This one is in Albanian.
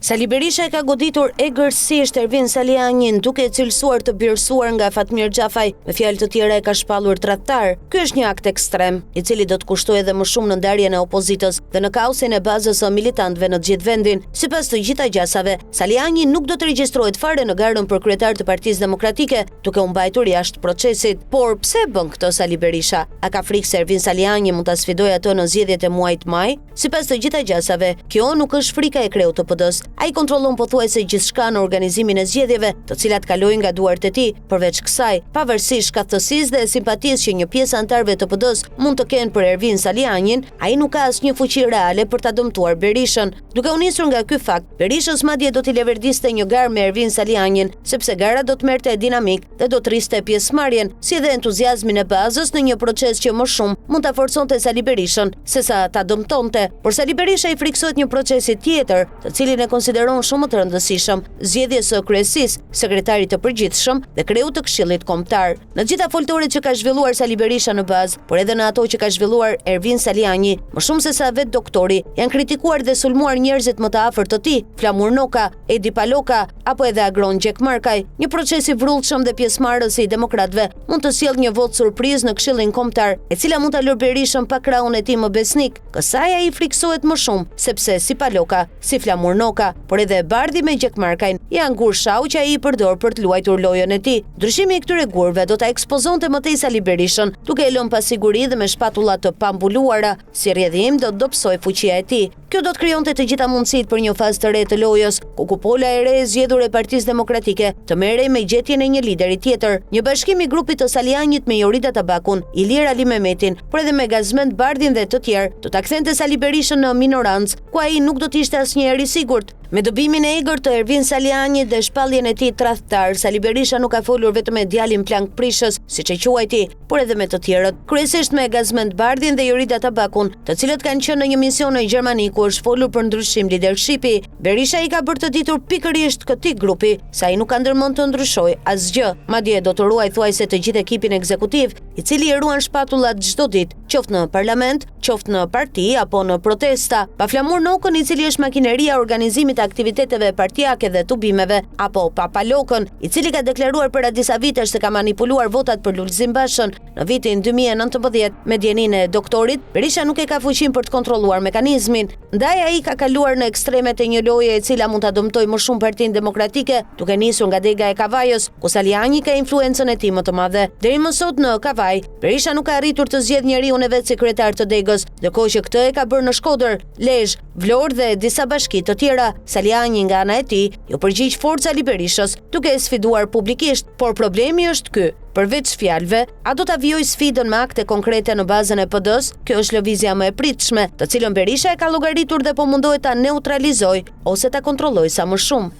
Sali Berisha e ka goditur egërsisht Ervin Salianin duke e cilësuar të birësuar nga Fatmir Xhafaj, me fjalë të tjera e ka shpallur tradhtar. Ky është një akt ekstrem, i cili do të kushtojë edhe më shumë në ndarjen e opozitës dhe në kaosin e bazës së militantëve në të gjithë vendin. Sipas të gjitha gjasave, Saliani nuk do të regjistrohet fare në garën për kryetar të Partisë Demokratike, duke u mbajtur jashtë procesit. Por pse bën këtë Sali Berisha? A ka frikë se Ervin Saliani mund ta sfidojë atë në zgjedhjet e muajit maj? Sipas të gjitha gjasave, kjo nuk është frika e kreut të PD-s. Ai kontrollon pothuajse gjithçka në organizimin e zgjedhjeve, të cilat kalojnë nga duart e tij. Përveç kësaj, pavarësisht shkathtësisë dhe simpatisë që një pjesë anëtarëve të PD-s mund të kenë për Ervin Salianin, ai nuk ka asnjë fuqi reale për ta dëmtuar Berishën. Duke u nisur nga ky fakt, Berishës madje do t'i leverdiste një garë me Ervin Salianin, sepse gara do të merrte dinamik dhe do të rriste pjesëmarrjen, si dhe entuziazmin e bazës në një proces që më shumë mund ta forconte Sali Berishën sesa ta dëmtonte. Por Sali Berisha i friksohet një procesi tjetër, të cilin e konsideron shumë të rëndësishëm, zgjedhjes së kryesisë, sekretarit të përgjithshëm dhe kreut të Këshillit Kombëtar. Në gjitha foltoret që ka zhvilluar Sali Berisha në bazë, por edhe në ato që ka zhvilluar Ervin Saliani, më shumë se sa vetë doktori, janë kritikuar dhe sulmuar njerëzit më të afërt të tij, Flamur Noka, Edi Paloka apo edhe Agron Gjekmarkaj. Një proces i vrullshëm dhe pjesëmarrës i demokratëve mund të sjellë një vot surprizë në Këshillin Kombëtar, e cila mund ta lërë Berishën pa krahun e tij më besnik. Kësaj ai friksohet më shumë, sepse si Paloka, si Flamur Noka, por edhe Bardhi me Gjekmarkajn janë gur shau që ai i përdor për të luajtur lojën e tij. Ndryshimi i këtyre gurëve do ta ekspozonte më tej Sali Berishën, duke e lënë pasiguri dhe me shpatulla të pambuluara. Si rrjedhim do të dobësoj fuqia e tij. Kjo do të krijonte të gjitha mundësitë për një fazë të re të lojës, ku kupola e re e zgjedhur e Partisë Demokratike të merrej me gjetjen e një lideri tjetër. Një bashkim i grupit të Salianit me Jorida Tabakun, Ilir Ali Mehmetin, por edhe me Gazmend Bardhin dhe të tjerë, do ta kthente Sali Berishën në minorancë, ku ai nuk do të ishte asnjëherë i sigurt. Me dobimin e egër të Ervin Salianit dhe shpalljen e tij tradhtar, Sali Berisha nuk ka folur vetëm me djalin Plank Prishës, siç e quajti, por edhe me të tjerët, kryesisht me Gazmend Bardhin dhe Jorida Tabakun, të cilët kanë qenë në një mision në Gjermani ku është folur për ndryshim leadershipi. Berisha i ka bërë të ditur pikërisht këtij grupi se ai nuk ka ndërmend të ndryshojë asgjë, madje do të ruaj thuajse të gjithë ekipin ekzekutiv, i cili i ruan shpatullat çdo ditë, qoftë në parlament, qoftë në parti apo në protesta. Pa Flamur Nokën, i cili është makineria e organizimit të aktiviteteve partijake dhe tubimeve, apo pa Palokën, i cili ka deklaruar para disa vitesh se ka manipuluar votat për Lulzim Bashën në vitin 2019 me dieninë e doktorit, Berisha nuk e ka fuqinë për të kontrolluar mekanizmin. Ndaj ai ka kaluar në ekstremet e një loje e cila mund ta dëmtojë më shumë Partinë Demokratike, duke nisur nga dega e Kavajës, ku Saliani ka influencën e tij më të madhe. Deri më sot në Kavaj, Berisha nuk ka arritur të zgjedhë njeriun e vet sekretar të degës, ndërkohë që këtë e ka bërë në Shkodër, Lezhë, Vlorë dhe disa bashki të tjera. Saliani nga ana e tij ju përgjigj fort Sali Berishës, duke e sfiduar publikisht, por problemi është ky. Përveç fjalëve, a do ta vijojë sfidën me akte konkrete në bazën e PD-s? Kjo është lëvizja më e pritshme, të cilën Berisha e ka llogaritur dhe po mundohet ta neutralizojë ose ta kontrollojë sa më shumë.